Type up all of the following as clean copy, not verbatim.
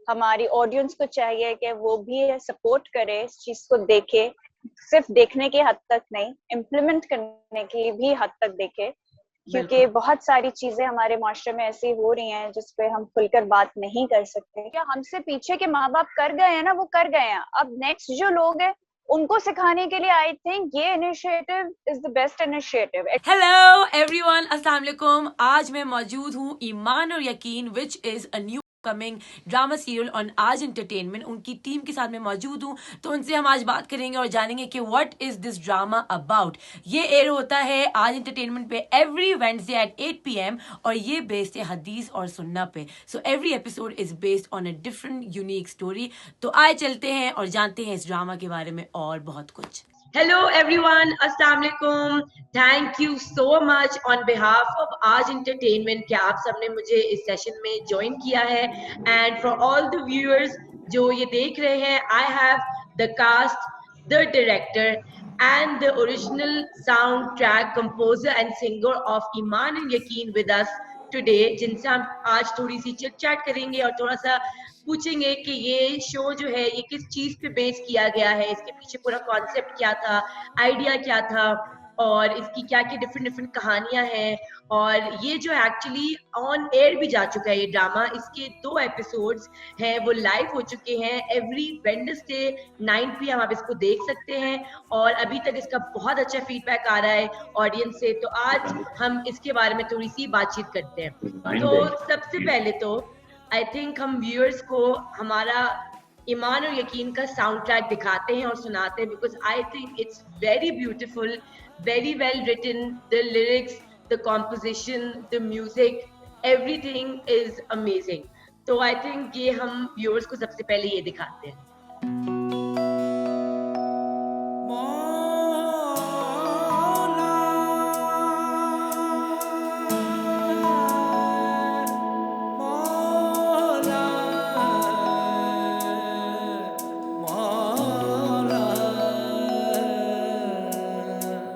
हमारी ऑडियंस को चाहिए कि वो भी सपोर्ट करे, इस चीज को देखे, सिर्फ देखने की हद तक नहीं, इम्प्लीमेंट करने की भी हद तक देखे, क्योंकि बहुत सारी चीजें हमारे माशरे में ऐसी हो रही हैं जिस पे हम खुलकर बात नहीं कर सकते। क्या हमसे पीछे के माँ बाप कर गए हैं ना, वो कर गए हैं, अब नेक्स्ट जो लोग हैं उनको सिखाने के लिए आई थिंक ये initiative is the best initiative. Hello everyone, अस्सलाम वालेकुम। आज मैं मौजूद हूँ ईमान और यकीन which is a new coming drama serial on Aaj entertainment. उनकी टीम के साथ मैं मौजूद हूँ, तो उनसे हम आज बात करेंगे और जानेंगे कि what is this drama about. ये एयर होता है आज एंटरटेनमेंट पे एवरी वेडनेसडे एट 8 PM और ये बेस्ड है हदीस और सुन्ना पे। So every episode is based on a different unique story. तो आए चलते हैं और जानते हैं इस ड्रामा के बारे में और बहुत कुछ। Hello everyone, Assalamu alaikum. Thank you so much on behalf of Aaj Entertainment कि आप सबने मुझे इस सेशन में ज्वाइन किया है, and for all the viewers जो ये देख रहे हैं, I have the cast, the director and the original soundtrack composer and singer of Iman and Yaqeen with us today, जिनसे हम आज थोड़ी सी चिट चैट करेंगे और थोड़ा सा पूछेंगे कि ये शो जो है ये किस चीज पे बेस किया गया है, इसके पीछे पूरा कॉन्सेप्ट क्या था, आइडिया क्या था और इसकी क्या क्या डिफरेंट कहानियां हैं। और ये जो एक्चुअली ऑन एयर भी जा चुका है ये ड्रामा, इसके 2 एपिसोड्स हैं वो लाइव हो चुके हैं। एवरी वेडनेसडे 9 PM आप इसको देख सकते हैं और अभी तक इसका बहुत अच्छा फीडबैक आ रहा है ऑडियंस से। तो आज हम इसके बारे में थोड़ी सी बातचीत करते हैं। तो सबसे पहले तो आई थिंक हम व्यूअर्स को हमारा ईमान और यकीन का साउंड ट्रैक दिखाते हैं और सुनाते हैं, because I think it's very beautiful, very well written, the lyrics, the composition, the music, everything is amazing. तो आई थिंक ये हम व्यूअर्स को सबसे पहले ये दिखाते हैं।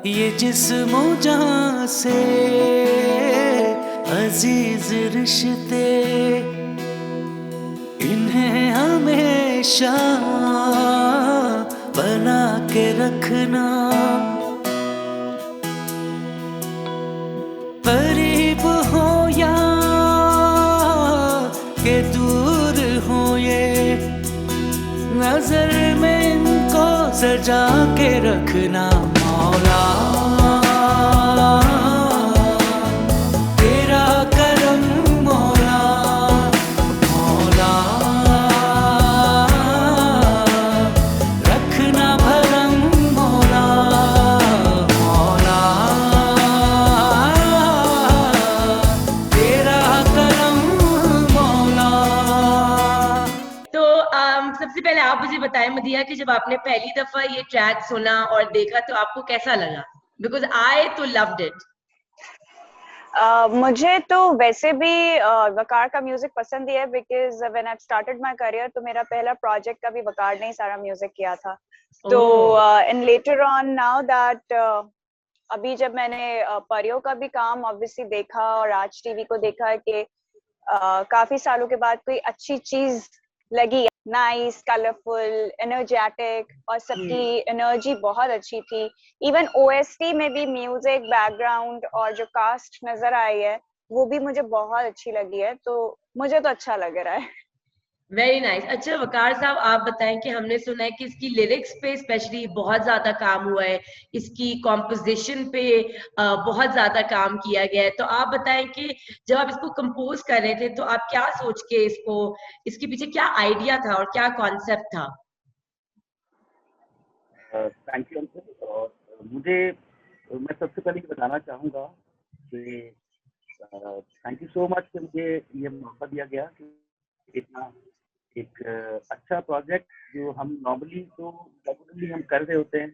ये जिस्मो जहां से अजीज रिश्ते, इन्हें हमेशा बना के रखना, करीब हो या के दूर हो ये, नजर में इनको सजा के रखना। मौला तेरा करम, मौला मौला रखना भरम, मौला मौला तेरा करम, मौला। तो सबसे पहले आप मुझे बताएं मदिया कि जब आपने पहली दफा ये ट्रैक सुना और देखा तो आपको कैसा लगा? बिकॉज आई तो लव्ड इट। मुझे तो वैसे भी वकार का म्यूजिक पसंद ही है, because when I started my career तो मेरा पहला प्रोजेक्ट का भी वकार ने ही सारा म्यूजिक किया था। तो इन लेटर ऑन नाउ दैट अभी जब मैंने परियों का भी काम ऑब्वियसली देखा और आज टीवी को देखा कि काफी सालों के बाद कोई अच्छी चीज लगी, नाइस, कलरफुल, एनर्जेटिक और सबकी एनर्जी बहुत अच्छी थी। इवन ओएसटी में भी म्यूजिक, बैकग्राउंड और जो कास्ट नजर आई है वो भी मुझे बहुत अच्छी लगी है, तो मुझे तो अच्छा लग रहा है। Very nice. अच्छा वकार साहब, आप बताएं कि हमने सुना है कि इसकी लिरिक्स पे स्पेशली बहुत ज्यादा काम हुआ है, इसकी कॉम्पोजिशन पे बहुत ज्यादा काम किया गया है। तो आप बताएं कि जब आप इसको कंपोज कर रहे थे तो आप क्या सोच के इसके पीछे क्या आइडिया था और क्या कॉन्सेप्ट था? Thank you uncle. और मैं सबसे पहले बताना चाहूँगा कि थैंक यू सो मच कि मुझे ये मौका दिया गया कि इतना एक अच्छा प्रोजेक्ट जो हम नॉर्मली तो रेगुलरली हम कर रहे होते हैं,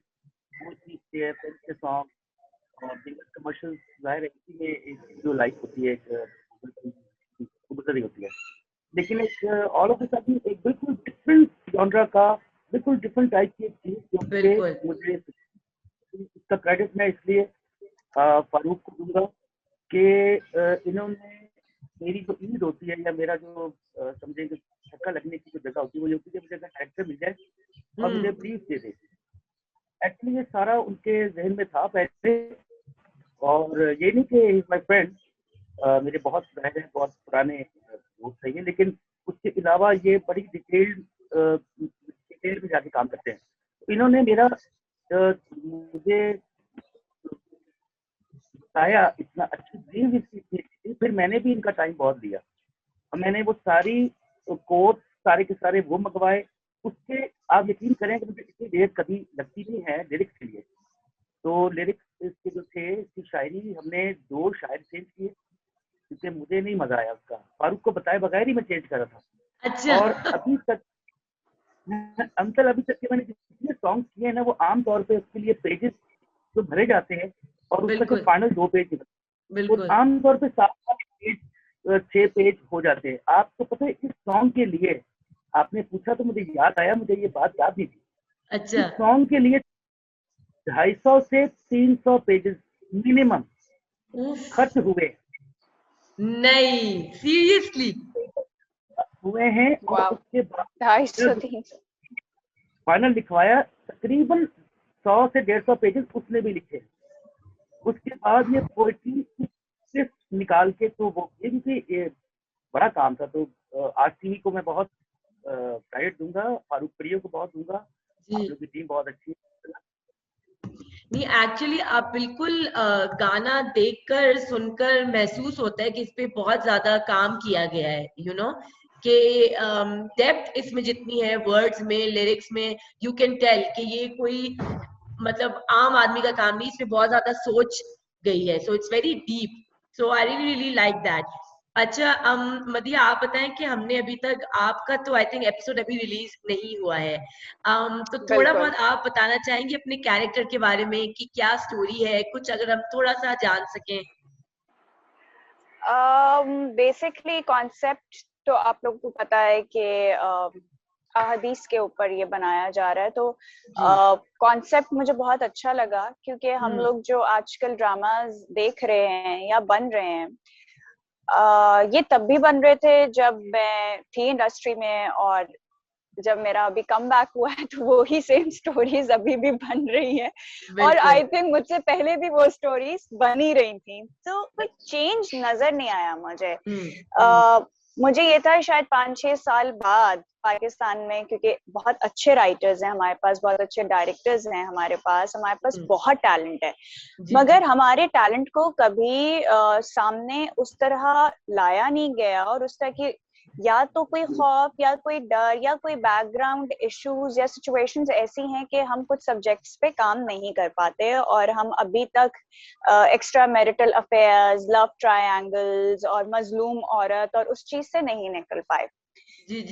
वो चीज़ के फिल्म के सॉन्ग और बिजनेस कमर्शियल, जाहिर है इसी में एक जो लाइफ होती है एक गुजरी होती है, लेकिन एक ऑल ऑफ अ सडन एक बिल्कुल डिफरेंट जॉनरा का, बिल्कुल डिफरेंट टाइप की एक चीज़ जो मुझे इसका क्रेडिट मैं इसलिए फारूक को दूंगा कि इन्होंने मेरी जो ईद होती है या मेरा जो समझेंगे छक्का लगने की जो जगह होती है वो ये होती है कि मुझे अगर डायरेक्टर मिल जाए और मुझे ब्रीफ दे दे। एक्चुअली ये सारा उनके जहन में था पहले, और ये नहीं कि इज माई फ्रेंड, मेरे बहुत फ्रेंड हैं, बहुत पुराने दोस्त सही है, लेकिन उसके अलावा ये बड़ी डिटेल में जाके काम करते हैं। तो इन्होंने मेरा मुझे बताया, इतना अच्छी ब्रीफ इसकी थी, फिर मैंने भी इनका टाइम बहुत लिया और मैंने वो सारी कोर्स सारे के सारे वो मंगवाए। उसके आप यकीन करें कि मुझे इतनी देर कभी लगती नहीं है लिरिक्स के लिए। तो लिरिक्स इसके जो थे, इसकी शायरी हमने 2 शायर चेंज किए क्योंकि मुझे नहीं मजा आया उसका। फारूक को बताए बगैर ही मैं चेंज कर रहा था। अच्छा। और अभी तक के मैंने जितने सॉन्ग किए हैं ना, वो आमतौर पे उसके लिए पेजेस जो भरे जाते हैं और उसका जो फाइनल 2 पेज बिल्कुल आमतौर पे 7 पेज 6 पेज हो जाते हैं। आपको पता है इस सॉन्ग के लिए, आपने पूछा तो मुझे याद आया, मुझे ये बात याद नहीं थी। अच्छा। इस सॉन्ग के लिए 250 से 300 पेजेस मिनिमम खर्च नहीं सीरियसली हुए हैं। और वाह, उसके बाद 250-300 फाइनल लिखवाया, तकरीबन 100 से 150 पेजेस उसने भी लिखे। उसके बाद ये पोएट्री निकाल के, तो वो ये बड़ा काम था। तो आज टीवी को मैं बहुत क्रेडिट दूंगा, फारूक प्रियो को बहुत दूंगा, आप लोग की टीम बहुत अच्छी है। नहीं एक्चुअली आप बिल्कुल गाना देखकर सुनकर महसूस होता है कि इस पे बहुत ज्यादा काम किया गया है, यू नो कि डेप्थ इसमें जितनी है वर्ड्स में, लिरिक्स में, यू कैन टेल कि ये कोई मतलब आम आदमी का काम नहीं, इसमें बहुत ज्यादा सोच गई है। So it's very deep, so I really really like that. अच्छा मदिया आप बताएं कि हमने अभी तक आपका तो आई थिंक एपिसोड अभी रिलीज नहीं हुआ है, तो थोड़ा बिल्कुल। बहुत आप बताना चाहेंगे अपने कैरेक्टर के बारे में कि क्या स्टोरी है, कुछ अगर हम थोड़ा सा जान सकें। बेसिकली कॉन्सेप्ट तो आप लोगों को पता है कि अहदीस के ऊपर ये बनाया जा रहा है। तो कॉन्सेप्ट मुझे बहुत अच्छा लगा क्योंकि हम लोग जो आजकल ड्रामास देख रहे हैं या बन रहे हैं, ये तब भी बन रहे थे जब मैं थी इंडस्ट्री में, और जब मेरा अभी कम बैक हुआ है तो वो ही सेम स्टोरीज अभी भी बन रही है। और आई थिंक मुझसे पहले भी वो स्टोरीज बन ही रही थी, तो कोई चेंज नजर नहीं आया मुझे। मुझे ये था शायद 5-6 साल बाद पाकिस्तान में, क्योंकि बहुत अच्छे राइटर्स हैं हमारे पास, बहुत अच्छे डायरेक्टर्स हैं हमारे पास बहुत टैलेंट है, मगर हमारे टैलेंट को कभी सामने उस तरह लाया नहीं गया। और उस तरह की या तो कोई खौफ या कोई डर या कोई बैकग्राउंड इश्यूज या सिचुएशंस ऐसी हैं कि हम कुछ सब्जेक्ट्स पे काम नहीं कर पाते, और हम अभी तक extra marital affairs, love triangles और मजलूम औरत और उस चीज से नहीं निकल पाए।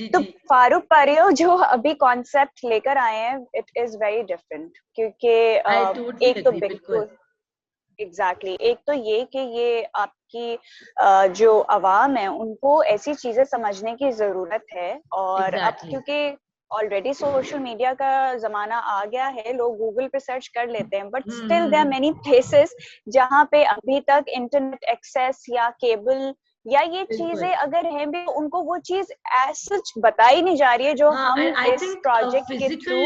तो फारूक परियो जो अभी कॉन्सेप्ट लेकर आए हैं, इट इज वेरी डिफरेंट, क्योंकि एक तो बिल्कुल एग्जैक्टली एक तो ये कि ये आपकी जो अवाम है उनको ऐसी चीजें समझने की जरूरत है। और अब क्योंकि ऑलरेडी सोशल मीडिया का जमाना आ गया है, लोग गूगल पे सर्च कर लेते हैं, but still there are many places जहाँ पे अभी तक इंटरनेट एक्सेस या केबल या ये चीजें अगर हैं भी, उनको वो चीज एज सच बताई नहीं जा रही है जो हम इस प्रोजेक्ट के थ्रू,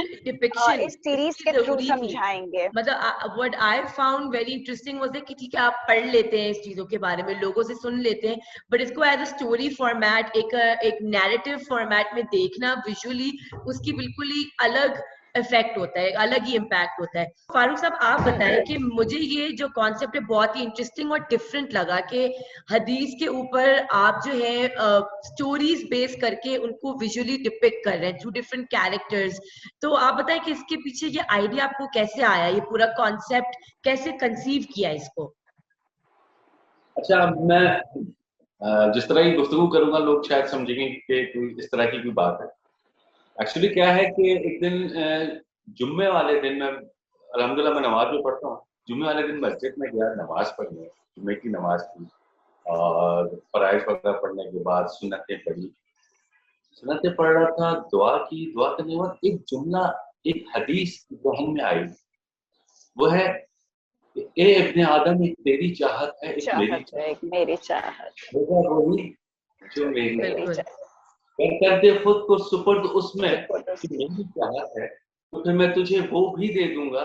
इस सीरीज के थ्रू समझाएंगे। मतलब what I found very interesting was कि ठीक है आप पढ़ लेते हैं इस चीजों के बारे में, लोगों से सुन लेते हैं, बट इसको एज अ स्टोरी फॉर्मेट, एक नैरेटिव फॉर्मेट में देखना विजुअली, उसकी बिल्कुल ही अलग इफेक्ट होता है, अलग ही इम्पैक्ट होता है। फारूक साहब आप बताएं कि मुझे ये जो कॉन्सेप्ट है बहुत ही इंटरेस्टिंग और डिफरेंट लगा कि हदीस के ऊपर आप जो है स्टोरीज बेस करके उनको विजुअली डिपिक्ट कर रहे हैं थ्रू डिफरेंट कैरेक्टर्स। तो आप बताएं कि इसके पीछे ये आइडिया आपको कैसे आया, ये पूरा कॉन्सेप्ट कैसे कंसीव किया इसको? अच्छा, मैं जिस तरह की गुफ्तगू करूंगा लोग शायद समझेंगे कि इस तरह की कोई बात है। एक्चुअली क्या है कि एक दिन जुम्मे वाले दिन मैं अल्हम्दुलिल्लाह मैं नमाज भी पढ़ता हूँ, जुम्मे वाले दिन मस्जिद में गया नमाज पढ़ने, जुम्मे की नमाज की और फराइज वगैरह पढ़ने के बाद सुन्नतें पढ़ी, सुन्नतें पढ़ रहा था, दुआ करने के बाद एक जुमला, एक हदीस जहन में आई, वो है ए इब्ने आदम एक तेरी चाहत है, एक मेरी चाहत, मेरी चाहत, वही जो मेरी चाहत। कर दे खुद को सुपर्द उसमें कि मेरी चाहत है, तो फिर मैं तुझे वो भी दे दूंगा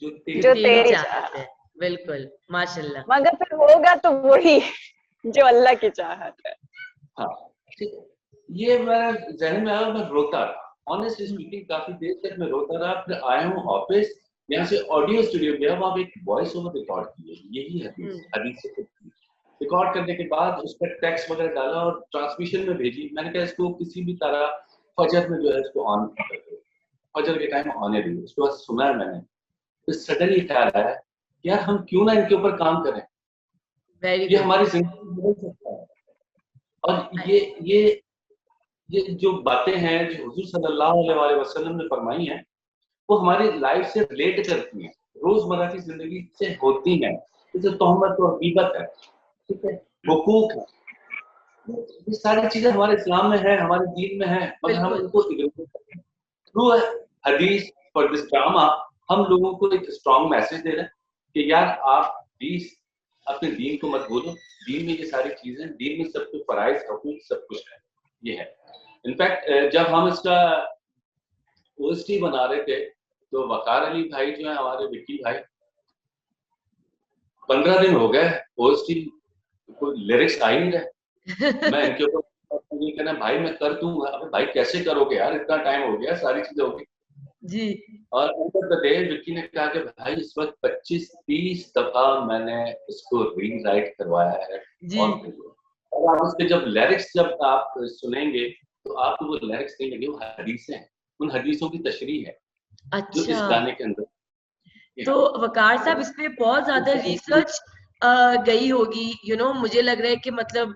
जो जो तेरी तेरी चाहत चाहत है। बिल्कुल, माशाल्लाह। मगर फिर होगा तो वही जो अल्लाह की चाहत है। हाँ, ठीक है। ये मेरा जहन में आया, मैं रोता रहा, ऑनेस्टली स्पीकिंग काफी देर तक मैं रोता रहा। फिर आया हूँ ऑफिस, यहाँ से ऑडियो स्टूडियो गया, वहाँ पे एक वॉइस ओवर रिकॉर्ड की है, यही हदीस से खुद की। रिकॉर्ड करने के बाद उस पर टेक्स्ट वगैरह डाला और ट्रांसमिशन में भेजी। मैंने कहा इसको किसी भी तरह फजर में जो है इसको ऑन कर दो, फजर के टाइम ऑन है। उसके बाद सुना है मैंने, तो सडनली ख्याल आया यार हम क्यों ना इनके ऊपर काम करें, वेरी ये गुड। हमारी जिंदगी बदल सकता है। और ये जो बातें हैं जो हुजूर सल्लल्लाहु अलैहि वसल्लम ने फरमाई हैं, वो हमारी लाइफ से रिलेट करती हैं, रोजमर्रा की जिंदगी से होती हैं। जैसे तोहमत और गीबत है, ठीक है, हुकूक है, ये सारी चीजें हमारे इस्लाम में है, हमारे दीन में है, मगर हम बिल्कुल। उनको इग्नोर करते हैं। थ्रू हदीस फॉर दिस ड्रामा हम लोगों को एक स्ट्रॉन्ग मैसेज दे रहे हैं कि यार आप प्लीज अपने दीन को मत भूलो, दीन में ये सारी चीजें, दीन में सब कुछ फराइज हकूक सब कुछ है, ये है। इनफैक्ट जब हम इसका ओएसटी बना रहे थे, तो वकार अली भाई जो है हमारे विक्की भाई, 15 दिन हो गए ओएसटी कोई लिरिक्स आ ही नहीं रहे। मैं इनके ऊपर ये कहना भाई मैं कर दूंगा, अबे भाई कैसे करोगे यार, इतना टाइम हो गया, सारी चीजें हो गई। जी। और अंदर द डे विक्की ने कहा कि भाई इस वक्त 25-30 दफा मैंने इसको रीराइट करवाया है। जी। और आप उसके जब लिरिक्स जब आप सुनेंगे तो आपको वो लिरिक्स नहीं लगे, वो हदीसें हैं, उन हदीसों की तशरीह है जो इस अच्छा, गाने के अंदर। तो वकार साहब इस पे बहुत ज्यादा रिसर्च गई होगी, मुझे लग रहा है कि मतलब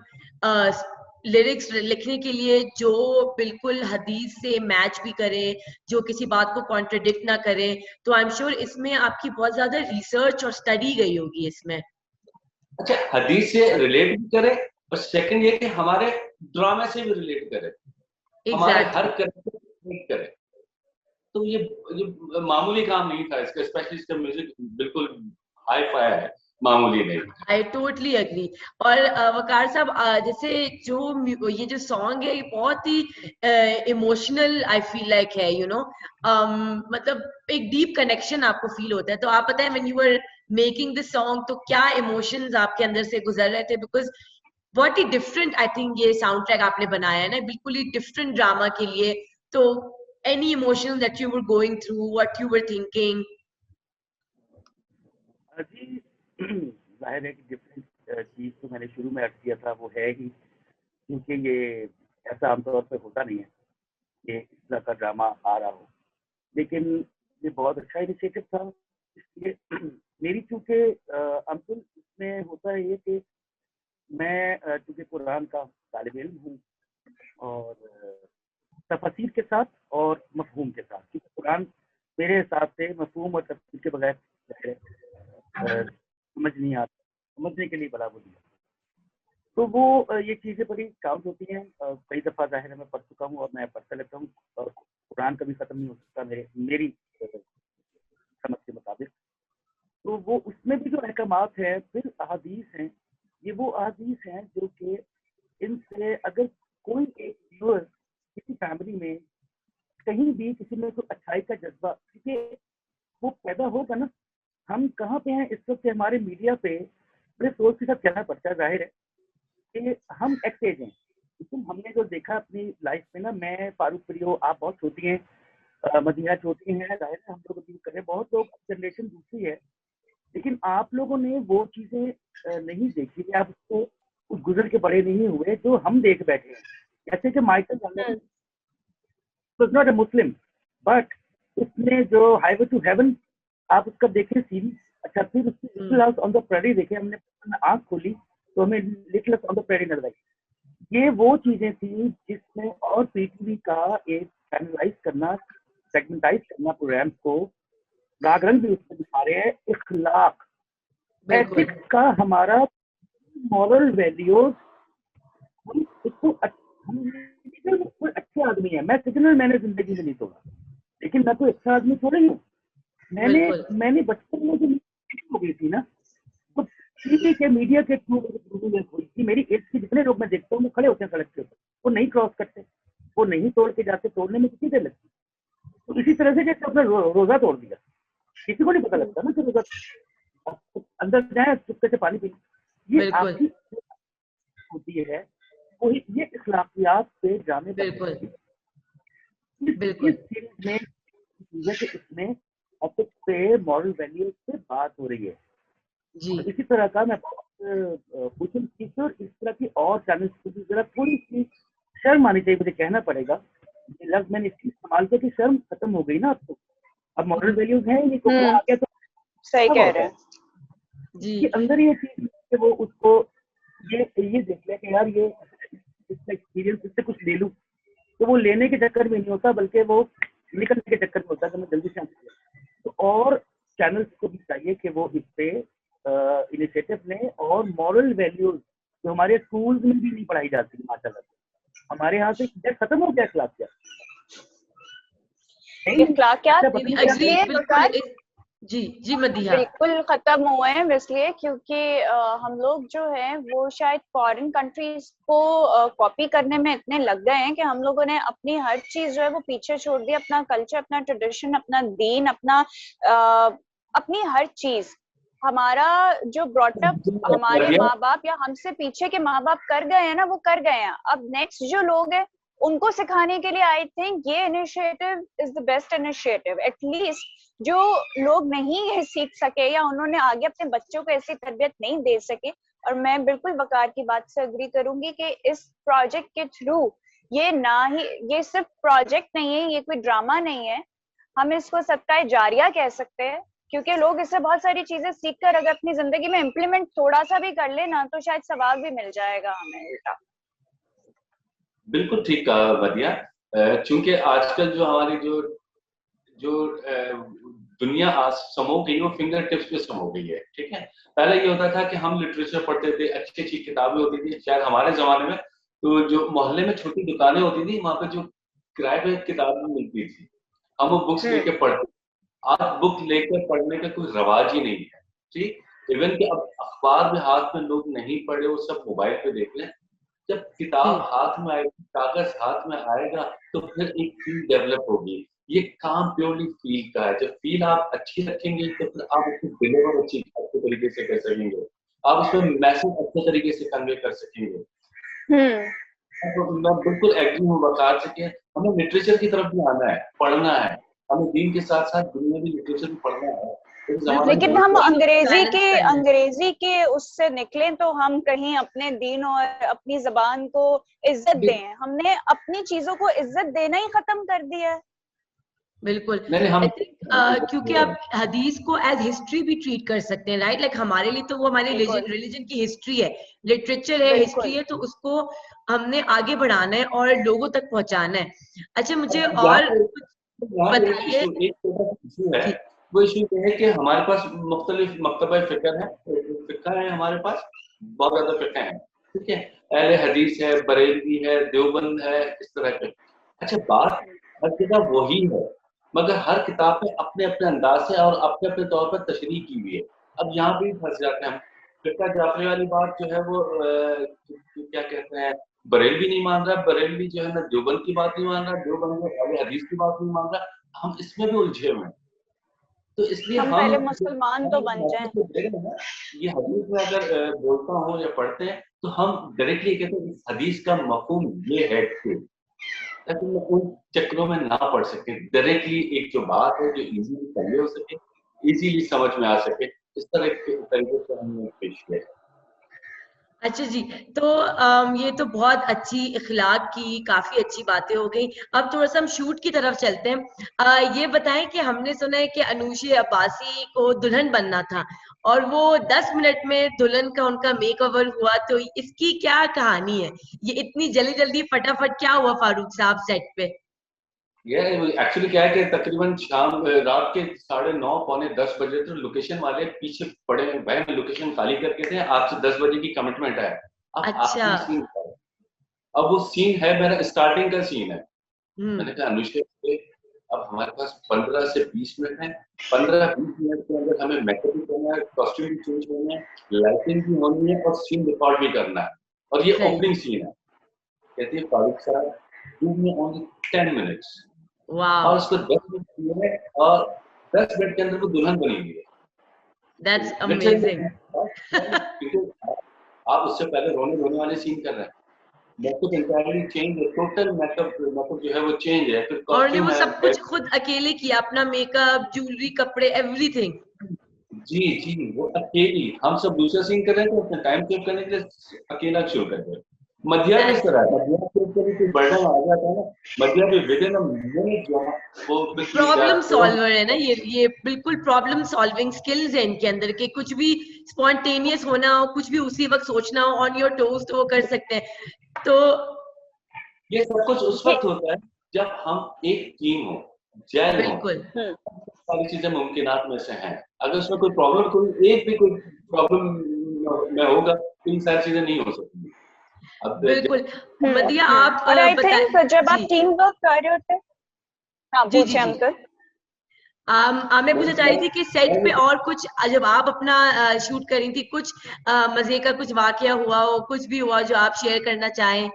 लिरिक्स लिखने के लिए जो बिल्कुल हदीस से मैच भी करे, जो किसी बात को कॉन्ट्रडिक्ट ना करे, तो आई एम श्योर इसमें आपकी बहुत ज्यादा रिसर्च और स्टडी गई होगी इसमें। अच्छा, हदीस से रिलेट भी करे, और सेकंड ये कि हमारे ड्रामा से भी रिलेट करे, हमारे हर एग्जैक्टली। करैक्टर से रिलेट करे। तो ये मामूली काम नहीं था इसका, स्पेशली इसका म्यूजिक बिल्कुल हाई फाई है, मामूली नहीं। I totally agree. और वकार साहब जैसे ये जो सॉन्ग है, ये बहुत ही इमोशनल आई फील लाइक है, मतलब एक डीप कनेक्शन आपको फील होता है। तो आप पता है when you were making this song, तो क्या इमोशंस आपके अंदर से गुजर रहे थे? बिकॉज बहुत ही डिफरेंट आई थिंक ये साउंड ट्रैक आपने बनाया है ना, बिल्कुल ही डिफरेंट ड्रामा के लिए। तो any emotions that you were going through, what you were thinking? जी जाहिर है कि डिफरेंट चीज़ तो मैंने शुरू में अर्ज किया था वो है ही, क्योंकि ये ऐसा आमतौर पर होता नहीं है कि इस तरह का ड्रामा आ रहा हो, लेकिन ये बहुत अच्छा इनिशिएटिव था। इसलिए मेरी चूँकि अमसुल इसमें होता है ये कि मैं चूँकि कुरान का तालिब इल्म हूँ, और तफसीर के साथ और मफहूम के साथ, क्योंकि कुरान मेरे हिसाब से मफहूम और तफसीर के बगैर समझ नहीं आता, समझने के लिए बड़ा बुरी है। तो वो ये चीज़ें बड़ी काउंट होती हैं। कई दफ़ा ज़ाहिर है मैं पढ़ चुका हूँ और मैं पढ़ता रहता हूँ, और कुरान कभी ख़त्म नहीं हो सकता मेरी समझ के मुताबिक। तो वो उसमें भी जो अहकामात हैं, फिर अहादीस हैं, ये वो अहादीस हैं जो कि इनसे अगर कोई एक व्यूअर किसी फैमिली में कहीं भी किसी में कोई अच्छाई का जज्बा, क्योंकि वो पैदा होगा ना, हम कहाँ पे हैं इस वक्त हमारे मीडिया पे बड़े सोच के साथ कहना पड़ता है। जाहिर है कि हम एक्सएज हैं, लेकिन हमने जो देखा अपनी लाइफ में ना, मैं फारूक प्रियो, आप बहुत छोटी हैं, मदीहा छोटी हैं, जाहिर है हम लोग अभी कर रहे हैं, बहुत लोग जनरेशन दूसरी है, लेकिन आप लोगों ने वो चीज़ें नहीं देखी, आप उसको उस गुजर के बड़े नहीं हुए जो हम देख बैठे हैं। जैसे कि Michael Jackson was not a Muslim, but उसने जो हाईवे टू हेवन, आप उसका देखें सीरीज, अच्छा फिर उसकी little house on the prairie देखे, हमने आंख खोली तो हमें little house on the prairie नजर आई। ये वो चीजें थी जिसमें, और पीटीवी का एक चैनलाइज करना, सेगमेंटाइज करना प्रोग्राम को, जागरण भी उसमें दिखा रहे हैं, इखलाक, एथिक्स का हमारा मॉरल वैल्यूज, इसको कोई अच्छे आदमी है, मैं सिग्नल मैंने जिंदगी में नहीं तोड़ा, लेकिन मैं कोई अच्छा आदमी थोड़ा ही हूँ। मैंने बचपन में जो हो गई थी ना, तो टीवी के मीडिया के थ्रू हुई थी, मेरी एज के जितने लोग मैं देखता हूँ वो खड़े होते हैं सड़क के ऊपर, वो नहीं क्रॉस करते, वो नहीं तोड़ के जाते, तोड़ने में कितनी देर लगती। तो इसी तरह से जैसे अपना रोजा तोड़ दिया, किसी को नहीं पता लगता ना कि रोजा, अंदर जाए चुपके से पानी पी, ये आपकी होती है। वही ये इखलाकियात पे ड्रामे बिल्कुल में इसमें एथिक्स पे, मॉरल वैल्यूज पे बात हो रही है जी। इसी तरह का मैं पूछूं और इस तरह की और चैनल्स की जरा थोड़ी सी शर्म आनी चाहिए, मुझे कहना पड़ेगा। लफ्ज मैंने इसकी इस्तेमाल किया कि शर्म खत्म हो गई ना अब तो, अब मॉरल वैल्यूज है नहीं, कोई आ गया तो सही कह रहे हैं जी। कि अंदर ये चीज कि वो उसको ये देख ले कि यार ये इसका एक्सपीरियंस इससे कुछ ले लूं, तो वो लेने के चक्कर में नहीं होता, बल्कि वो निकलने के चक्कर में होता है कि मैं जल्दी से। तो और चैनल्स को भी चाहिए कि वो इस पे इनिशिएटिव लें, और मॉरल वैल्यूज जो हमारे स्कूल्स में भी नहीं पढ़ाई जाती माशाल्लाह, हमारे यहाँ से खत्म हो गया इखलाकियात। जी जी मदीहा, बिल्कुल खत्म हुए हैं, इसलिए क्योंकि हम लोग जो हैं वो शायद फॉरेन कंट्रीज को कॉपी करने में इतने लग गए हैं कि हम लोगों ने अपनी हर चीज जो है वो पीछे छोड़ दी, अपना कल्चर, अपना ट्रेडिशन, अपना दीन, अपनी हर चीज। हमारा जो ब्रॉटअप हमारे माँ बाप या हमसे पीछे के माँ बाप कर गए हैं ना, वो कर गए हैं। अब नेक्स्ट जो लोग हैं उनको सिखाने के लिए आई थिंक ये initiative is the best initiative. At least जो लोग नहीं सीख सके या उन्होंने आगे अपने बच्चों को ऐसी तरबियत नहीं दे सके, और मैं बिल्कुल वकार की बात से अग्री करूंगी कि इस प्रोजेक्ट के थ्रू ये सिर्फ प्रोजेक्ट नहीं है, ये कोई ड्रामा नहीं है, हम इसको सदका जारिया कह सकते हैं, क्योंकि लोग इससे बहुत सारी चीजें सीखकर अगर अपनी जिंदगी में इम्प्लीमेंट थोड़ा सा भी कर लेना तो शायद सवाब भी मिल जाएगा हमें उल्टा। बिल्कुल ठीक कहा वदिया। चूंकि आजकल जो हमारी जो दुनिया आज समो गई, वो फिंगर टिप्स पे समो गई है, ठीक है। पहले ये होता था कि हम लिटरेचर पढ़ते थे, अच्छी अच्छी किताबें होती थी, शायद हमारे जमाने में तो जो मोहल्ले में छोटी दुकानें होती थी, वहां पे जो किराए पे किताबें मिलती थी, हम वो बुक्स लेके पढ़ते। आज बुक लेकर पढ़ने का कोई रवाज ही नहीं है, ठीक। इवन कि अब अखबार भी हाथ में लोग नहीं पढ़े, वो सब मोबाइल पे देख लें। जब किताब हाथ में आएगी, कागज हाथ में आएगा, तो फिर एक फील डेवलप होगी। ये काम प्योरली फील का है। जब फील आप अच्छी रखेंगे तो फिर आप उसको डिलीवर अच्छे तरीके से कर सकेंगे, आप उसमें मैसेज अच्छे तरीके से कन्वे कर सकेंगे। तो मैं बिल्कुल एग्री हूँ वकार से कि हमें लिटरेचर की तरफ भी आना है, पढ़ना है, हमें दीन के साथ साथ दुनिया भी लिटरेचर भी पढ़ना है। लेकिन हम अंग्रेजी के उससे निकलें तो हम कहीं अपने दीन और अपनी जबान को इज्जत दें। हमने अपनी चीजों को इज्जत देना ही खत्म कर दिया है। बिल्कुल। क्योंकि आप हदीस को एज हिस्ट्री भी ट्रीट कर सकते हैं, राइट। लाइक हमारे लिए तो वो हमारे रिलीजन की हिस्ट्री है, लिटरेचर है, हिस्ट्री है, तो उसको हमने आगे बढ़ाना है और लोगों तक पहुंचाना है। अच्छा, मुझे और बताइए। वो इशू ये है कि हमारे पास मुख्तलिफ मकतबा फिक्र है, हमारे पास बहुत ज्यादा फिक्र है, ठीक है। अहले हदीस है, बरेलवी है, देवबंद है, इस तरह के। अच्छा, बात हर जगह वही है, मगर हर किताब में अपने अपने अंदाज से और अपने अपने तौर पर तशरीह की हुई है। अब यहाँ भी फंस जाते हैं हम। फिक्र जाफरी वाली बात जो है वो क्या कहते हैं, बरेलवी नहीं मान रहा, बरेलवी जो है ना देवबंद की बात नहीं मान रहा, देवबंद अहले हदीस की बात नहीं मान रहा, हम इसमें भी उलझे हुए हैं। तो इसलिए हम पहले मुसलमान तो बन जाएं। ये हदीस में अगर बोलता हूँ या पढ़ते हैं तो हम डायरेक्टली कहते हैं इस हदीस का मफहूम ये है, ताकि मैं उन चक्रों में ना पढ़ सके। डायरेक्टली एक जो बात है जो इजीली कन्वे हो सके, इजीली समझ में आ सके, इस तरह के तरीके से हमने पेश किया। अच्छा जी, तो ये तो बहुत अच्छी इखलाक की काफी अच्छी बातें हो गई। अब थोड़ा सा हम शूट की तरफ चलते हैं। ये बताएं कि हमने सुना है कि अनुशी अब्बासी को दुल्हन बनना था और वो 10 मिनट में दुल्हन का उनका मेकओवर हुआ, तो इसकी क्या कहानी है? ये इतनी जल्दी जल्दी फटाफट क्या हुआ फारूक साहब सेट पे? ये एक्चुअली क्या है कि तकरीबन शाम रात के 9:30 पौने 10 बजे तो लोकेशन वाले पीछे पड़े, भाई मैं लोकेशन खाली करके थे, आपसे 10 बजे की कमिटमेंट है। अच्छा। अब वो सीन है मेरा स्टार्टिंग का सीन है। मैंने कहा अनुष्का, अब हमारे पास 15 से 20 मिनट है, 15-20 मिनट के अंदर हमें मेकअप भी करना है, कॉस्ट्यूम भी चेंज करना है, लाइटिंग भी होनी है और सीन रिकॉर्ड भी करना है, और ये ओपनिंग सीन है। कहती है फारूक साहब gave me only 10 minutes. Wow, और उसको 10 मिनट किए हैं और 10 मिनट के अंदर वो दुल्हन बनी हुई है। that's Literally, amazing. because आप उससे पहले रोने वाले सीन कर रहे हैं। मेकअप इंटायरली चेंज है, टोटल मेकअप जो है वो चेंज है, फिर और ने कॉस्ट्यूम वो है। सब कुछ खुद अकेले किया, अपना मेकअप, ज्वेलरी, कपड़े, एवरीथिंग। जी वो अकेली, हम सब दूसरा सीन कर रहे थे, अपना टाइम सेव करने के लिए अकेला शो कर रहे। मध्या भी इस तरह है, मध्या के ऊपर कोई बर्डन आ जाता है ना, मध्या भी विदिन अ मिनट जो है वो प्रॉब्लम सॉल्वर है ना ये बिल्कुल प्रॉब्लम सॉल्विंग स्किल्स है इनके अंदर के, कुछ भी स्पॉन्टेनियस होना हो, कुछ भी उसी वक्त सोचना हो, ऑन योर टोज, तो वो कर सकते हैं। तो ये सब कुछ उस वक्त होता है जब हम एक टीम हो, जैल हो, बिल्कुल सारी चीजें मुमकिनात में से हैं। अगर उसमें कोई प्रॉब्लम, कोई एक भी कोई प्रॉब्लम में होगा तो इन सारी चीजें नहीं हो सकती। अब बिल्कुल। मदिया आप और आई थिंक जब आप जी टीम वर्क कर रहे होते, हाँ जी जी पूछे जी अंकल। मैं पूछना चाह रही थी कि सेट पे और कुछ, जब आप अपना शूट कर रही थी, कुछ मजे का कुछ वाकया हुआ हो, कुछ भी हुआ जो आप शेयर करना चाहें?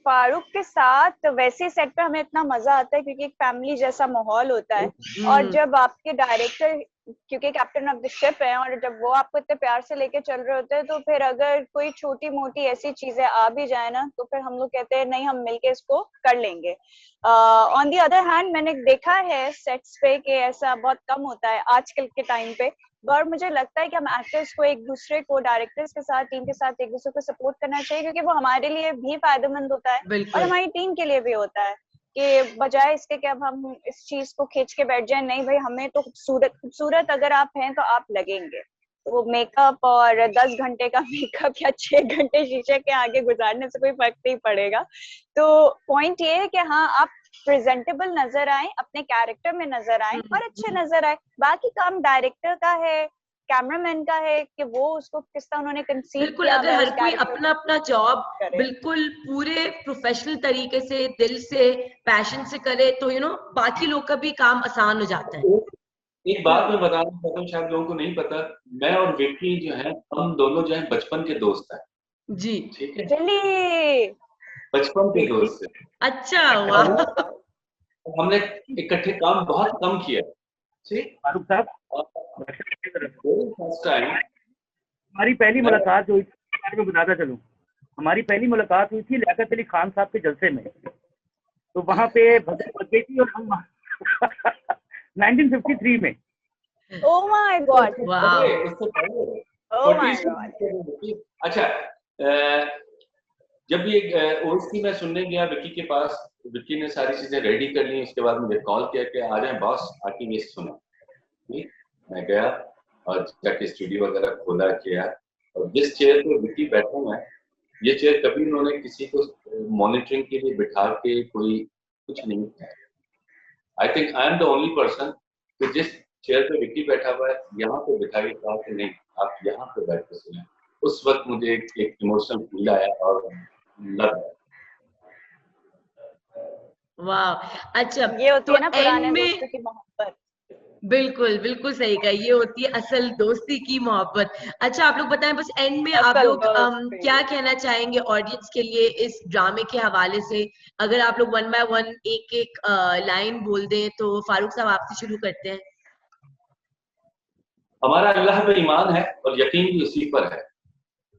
फारूक के साथ वैसे सेट पे हमें इतना मजा आता है क्योंकि एक फैमिली जैसा माहौल होता है। और जब आपके डायरेक्टर, क्योंकि कैप्टन ऑफ द शिप है, और जब वो आपको इतने प्यार से लेके चल रहे होते हैं, तो फिर अगर कोई छोटी मोटी ऐसी चीजें आ भी जाए ना, तो फिर हम लोग कहते हैं नहीं, हम मिलके इसको कर लेंगे। ऑन दी अदर हैंड मैंने देखा है सेट्स पे कि ऐसा बहुत कम होता है आजकल के टाइम पे। और मुझे लगता है कि हम एक्टर्स को एक दूसरे को, डायरेक्टर्स के साथ, टीम के साथ एक दूसरे को सपोर्ट करना चाहिए, क्योंकि वो हमारे लिए भी फायदेमंद होता है और बिल्कुल हमारी टीम के लिए भी होता है। कि बजाय इसके कि अब हम इस चीज को खींच के बैठ जाए, नहीं भाई हमें तो खूबसूरत अगर आप हैं तो आप लगेंगे। तो वो मेकअप और 10 घंटे का मेकअप या 6 घंटे शीशे के आगे गुजारने से कोई फर्क नहीं पड़ेगा। तो पॉइंट ये है कि हाँ, आप प्रेजेंटेबल नजर आए, अपने कैरेक्टर में नजर आए और अच्छे नजर आए। बाकी काम डायरेक्टर का है, कैमरामैन का है कि वो उसको किस तरह उन्होंने कंसीव बिल्कुल। किया अगर है हर उस कोई कैरेक्टर अपना अपना जॉब करे। बिल्कुल पूरे प्रोफेशनल तरीके से, दिल से, पैशन से करे, तो बाकी लोग का भी काम आसान हो जाता है। एक बात मैं बताना चाहता हूँ, शायद लोगों को नहीं पता, मैं और विक्की जो है, हम दोनों जो है बचपन के दोस्त हैं। जी ठीक है, चलिए, बचपन के दोस्त हैं। अच्छा, वाह। हमने इकट्ठे काम बहुत कम किया। ठीक, फारूक साहब, फर्स्ट टाइम हमारी पहली मुलाकात जो हुई थी, इसके बारे में बताता चलूं। हमारी पहली मुलाकात हुई थी लियाकत अली खान साहब के जलसे में। तो वहां पे भगत बज गई थी और हम 1953 में। ओह माय गॉड, वाह, उससे पहले ओह माय गॉड। अच्छा, जब ये ओएसटी में सुनने गया विक्की के पास, विक्की ने सारी चीजें रेडी कर ली। उसके बाद मुझे कॉल किया कि आ जाए बॉस, आके ये सुनो। मैं गया और जाके स्टूडियो वगैरह खोला किया, और जिस चेयर पे विक्की बैठा हुआ है, ये चेयर कभी उन्होंने किसी को मॉनिटरिंग के लिए बिठा के कोई कुछ नहीं किया। I think I am the only person कि जिस चेयर पे विक्की बैठा हुआ है, यहाँ पे बिठाई, कहा कि नहीं आप यहाँ पे बैठ के सुने। उस वक्त मुझे एक इमोशनल फील आया और लग। वाह। अच्छा, ये होती तो है ना पुराने एंड में, दोस्तों की मोहब्बत। बिल्कुल बिल्कुल सही कहा, ये होती है असल दोस्ती की मोहब्बत। अच्छा, आप लोग बताएं बस एंड में आप असल लोग दोस्ती। क्या कहना चाहेंगे ऑडियंस के लिए इस ड्रामे के हवाले से? अगर आप लोग वन बाय वन एक एक लाइन बोल दें, तो फारूक साहब आपसे शुरू करते हैं। हमारा अल्लाह पे ईमान है और यकीन भी उसी पर है।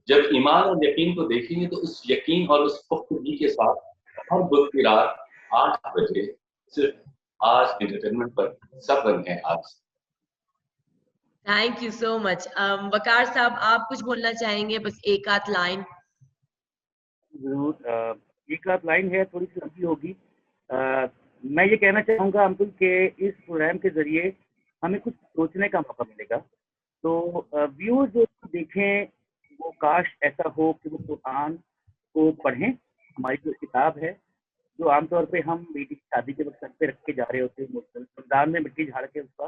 जब ईमान और यकीन को देखेंगे तो उस यकीन और उस पुख्तगी के साथ हर बुध की रात 8 बजे सिर्फ आज एंटरटेनमेंट पर सब बन हैं आज। Thank you so much. Waqar साहब, आप कुछ बोलना चाहेंगे? बस एक आध लाइन। जरूर, एक आध लाइन है, थोड़ी सी लंबी होगी। मैं ये कहना चाहूँगा अंकुल के इस प्रोग्राम के जरिए हमें कुछ सोचने का मौका मिलेगा। तो व्यूअर्स जो देखें, वो काश ऐसा हो कि वो कुरान को पढ़ें। हमारी जो किताब है, जो आमतौर पे हम बेटी की शादी के वक्त सर पे रख के जा रहे होते हैं, रमजान में मिट्टी झाड़ के उसका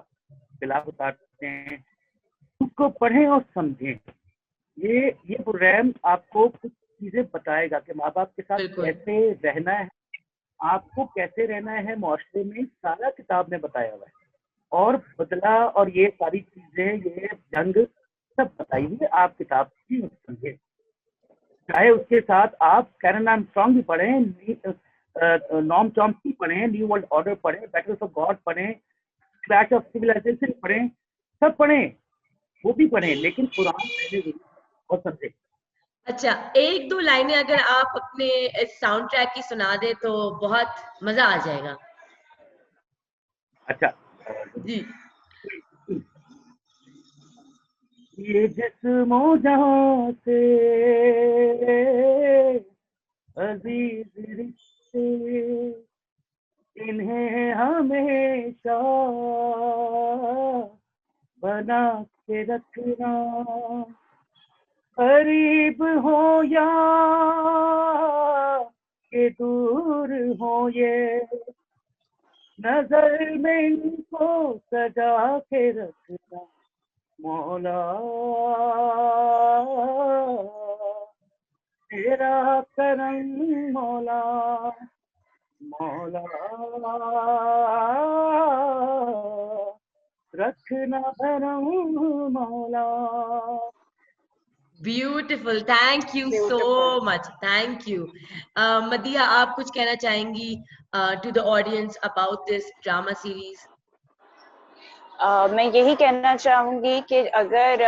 खिलाफ उतारते हैं, उसको पढ़ें और समझें। ये प्रोग्राम आपको कुछ चीजें बताएगा कि माँ बाप के साथ बिल्कुल। कैसे रहना है, आपको कैसे रहना है माशरे में, सारा किताब में बताया हुआ है। और बदला और ये सारी चीजें, ये जंग सब बताई हुई है, आप किताब की समझे। चाहे उसके साथ आप कैरन आर्मस्ट्रांग भी पढ़ें, नॉम चॉम्स्की पढ़ें, न्यू वर्ल्ड ऑर्डर पढ़ें, बैटल्स ऑफ गॉड पढ़ें, क्लैश ऑफ सिविलाइजेशन पढ़ें, सब पढ़ें, वो भी पढ़ें, लेकिन कुरान पहले जरूर और समझें। अच्छा, एक दो लाइनें अगर आप अपने इस साउंड ट्रैक की सुना दे तो बहुत मजा आ जाएगा। अच्छा जी। ये जिस्मों जहां से अजीज रिश्ते, इन्हें हमेशा बना के रखना, करीब हो या के दूर हो ये, नजर में इनको सजा के रखना मौला, तेरा करम मौला, मौला रखना धर्म मौला। Beautiful, thank you so Beautiful. Much, thank you. Madiha, आप कुछ कहना चाहेंगी to the audience about this drama series? मैं यही कहना चाहूंगी कि अगर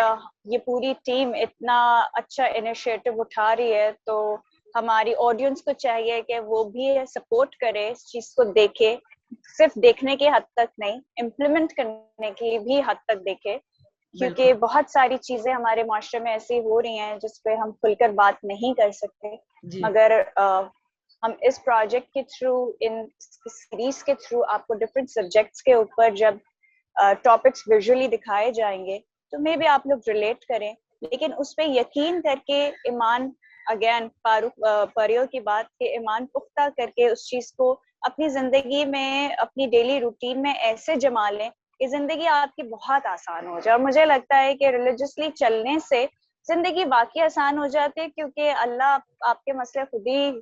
ये पूरी टीम इतना अच्छा इनिशिएटिव उठा रही है तो हमारी ऑडियंस को चाहिए कि वो भी सपोर्ट करे, इस चीज को देखे, सिर्फ देखने की हद तक नहीं, इम्प्लीमेंट करने की भी हद तक देखे, क्योंकि बहुत सारी चीजें हमारे माशरे में ऐसी हो रही हैं जिस पे हम खुलकर बात नहीं कर सकते, मगर हम इस प्रोजेक्ट के थ्रू, इन सीरीज के थ्रू आपको डिफरेंट सब्जेक्ट्स के ऊपर जब टॉपिक्स विजुअली दिखाए जाएंगे तो मे भी आप लोग रिलेट करें, लेकिन उस पर यकीन करके ईमान, अगेन परियो की बात के ईमान पुख्ता करके उस चीज को अपनी जिंदगी में, अपनी डेली रूटीन में ऐसे जमा लें कि जिंदगी आपकी बहुत आसान हो जाए। और मुझे लगता है कि रिलीजियसली चलने से जिंदगी वाकई आसान हो जाती है, क्योंकि अल्लाह आपके मसले खुद ही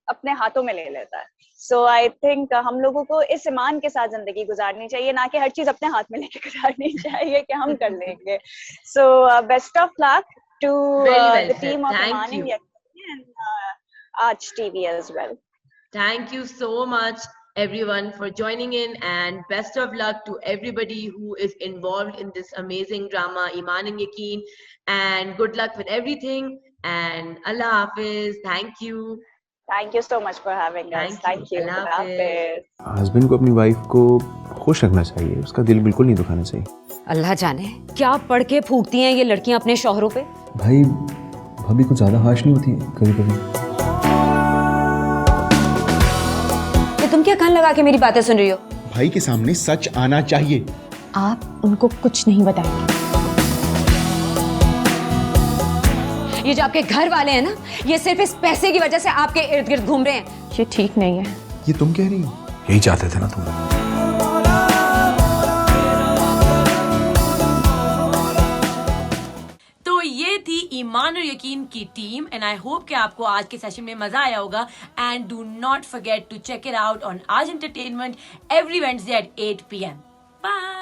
अपने हाथों में ले लेता है। सो आई थिंक हम लोगों को इस ईमान के साथ जिंदगी गुजारनी चाहिए, ना कि हर चीज अपने हाथ में लेके गुजारनी चाहिए कि हम कर लेंगे। So best of luck to the team of Iman and Yakeen and Aaj TV as well. Thank you so much everyone for joining in, and best of luck to everybody who is involved in this amazing drama Iman and Yaqeen, and good luck with everything, and Allah Hafiz. Thank you. Thank you so much for having us. Thank you. Allah Hafiz. Husband को अपनी wife को खुश रखना चाहिए, उसका दिल बिल्कुल नहीं दुखाना चाहिए। अल्लाह जाने क्या पढ़ के फूकती हैं ये लड़कियां अपने शौहरों पे। भाई भाभी कुछ ज्यादा हार्श नहीं होती है कभी कभी? ये तुम क्या कान लगा के मेरी बातें सुन रही हो? भाई के सामने सच आना चाहिए। आप उनको कुछ नहीं बताएंगे। ये जो आपके घर वाले हैं ना, ये सिर्फ इस पैसे की वजह से आपके इर्द गिर्द घूम रहे हैं। ये ठीक नहीं है। ये तुम कह रही हो? यही चाहते थे ना तुम लोग। तो ये थी ईमान और यकीन की टीम, एंड आई होप कि आपको आज के सेशन में मजा आया होगा। And do not forget to check it out on Aaj entertainment every Wednesday at 8 PM. Bye.